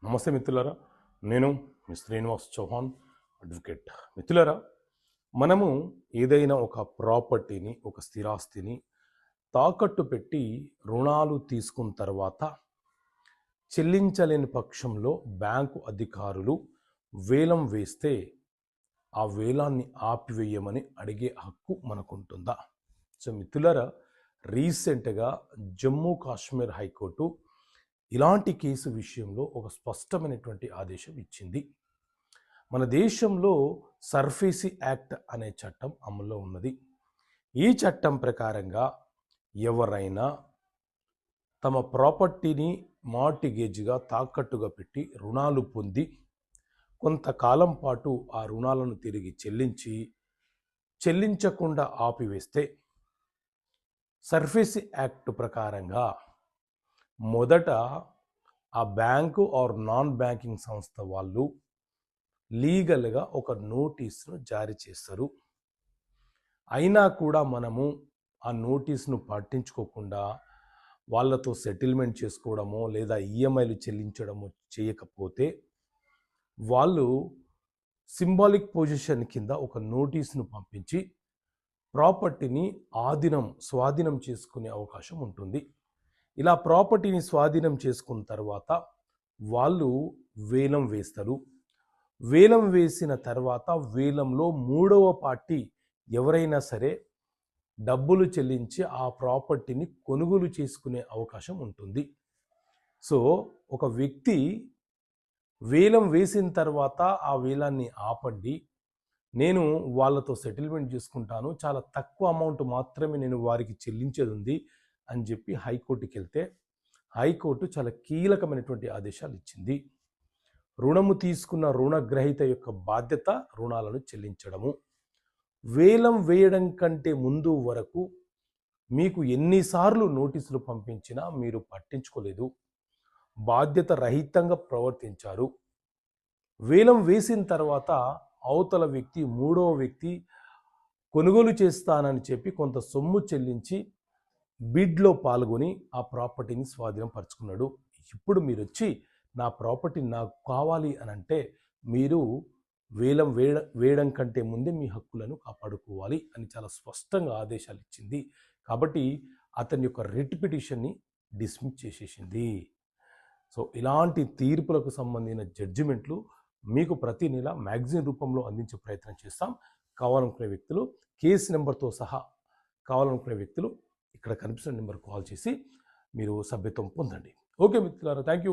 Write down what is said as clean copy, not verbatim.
నమస్తే మిత్రులారా, నేను మీ శ్రీనివాస్ చౌహాన్ అడ్వకేట్. మిత్రులారా, మనము ఏదైనా ఒక ప్రాపర్టీని, ఒక స్థిరాస్తిని తాకట్టు పెట్టి రుణాలు తీసుకున్న తర్వాత చెల్లించలేని పక్షంలో బ్యాంకు అధికారులు వేలం వేస్తే ఆ వేలాన్ని ఆపివేయమని అడిగే హక్కు మనకుంటుందా? సో మిత్రులారా, రీసెంట్గా జమ్మూ కాశ్మీర్ హైకోర్టు ఇలాంటి కేసు విషయంలో ఒక స్పష్టమైనటువంటి ఆదేశం ఇచ్చింది. మన దేశంలో సర్ఫేసీ యాక్ట్ అనే చట్టం అమల్లో ఉన్నది. ఈ చట్టం ప్రకారంగా ఎవరైనా తమ ప్రాపర్టీని మార్టిగేజ్గా తాకట్టుగా పెట్టి రుణాలు పొంది కొంతకాలం పాటు ఆ రుణాలను తిరిగి చెల్లించకుండా ఆపివేస్తే సర్ఫేసీ యాక్ట్ ప్రకారంగా మొదట ఆ బ్యాంకు ఆర్ నాన్ బ్యాంకింగ్ సంస్థ వాళ్ళు లీగల్గా ఒక నోటీస్ను జారీ చేస్తారు. అయినా కూడా మనము ఆ నోటీస్ను పట్టించుకోకుండా వాళ్ళతో సెటిల్మెంట్ చేసుకోవడమో లేదా ఈఎంఐలు చెల్లించడమో చేయకపోతే వాళ్ళు సింబాలిక్ పొజిషన్ కింద ఒక నోటీస్ను పంపించి ప్రాపర్టీని స్వాధీనం చేసుకునే అవకాశం ఉంటుంది. ఇలా ప్రాపర్టీని స్వాధీనం చేసుకున్న తర్వాత వాళ్ళు వేలం వేస్తారు. వేలం వేసిన తర్వాత వేలంలో మూడవ పార్టీ ఎవరైనా సరే డబ్బులు చెల్లించి ఆ ప్రాపర్టీని కొనుగోలు చేసుకునే అవకాశం ఉంటుంది. సో ఒక వ్యక్తి వేలం వేసిన తర్వాత ఆ వేలాన్ని ఆపండి, నేను వాళ్ళతో సెటిల్మెంట్ చేసుకుంటాను, చాలా తక్కువ అమౌంట్ మాత్రమే నేను వారికి చెల్లించేది ఉంది అని చెప్పి హైకోర్టుకి వెళ్తే హైకోర్టు చాలా కీలకమైనటువంటి ఆదేశాలు ఇచ్చింది. రుణము తీసుకున్న రుణగ్రహీత యొక్క బాధ్యత రుణాలను చెల్లించడము. వేలం వేయడం కంటే ముందు వరకు మీకు ఎన్నిసార్లు నోటీసులు పంపించినా మీరు పట్టించుకోలేదు, బాధ్యత రహితంగా ప్రవర్తించారు. వేలం వేసిన తర్వాత అవతల వ్యక్తి, మూడవ వ్యక్తి కొనుగోలు చేస్తానని చెప్పి కొంత సొమ్ము చెల్లించి బిడ్లో పాల్గొని ఆ ప్రాపర్టీని స్వాధీనం పరుచుకున్నాడు. ఇప్పుడు మీరు వచ్చి నా ప్రాపర్టీ నాకు కావాలి అని అంటే మీరు వేలం వేయడం కంటే ముందే మీ హక్కులను కాపాడుకోవాలి అని చాలా స్పష్టంగా ఆదేశాలు ఇచ్చింది. కాబట్టి అతని యొక్క రిట్ పిటిషన్ని డిస్మిస్ చేసేసింది. సో ఇలాంటి తీర్పులకు సంబంధించిన జడ్జిమెంట్లు మీకు ప్రతి నెల మ్యాగజైన్ రూపంలో అందించే ప్రయత్నం చేస్తాం. కావాలనుకునే వ్యక్తులు కేసు నెంబర్తో సహా కావాలనుకునే వ్యక్తులు ఇక్కడ కనిపిస్తున్న నెంబర్ కాల్ చేసి మీరు సభ్యత్వం పొందండి. ఓకే మిత్రులారా, థ్యాంక్ యూ.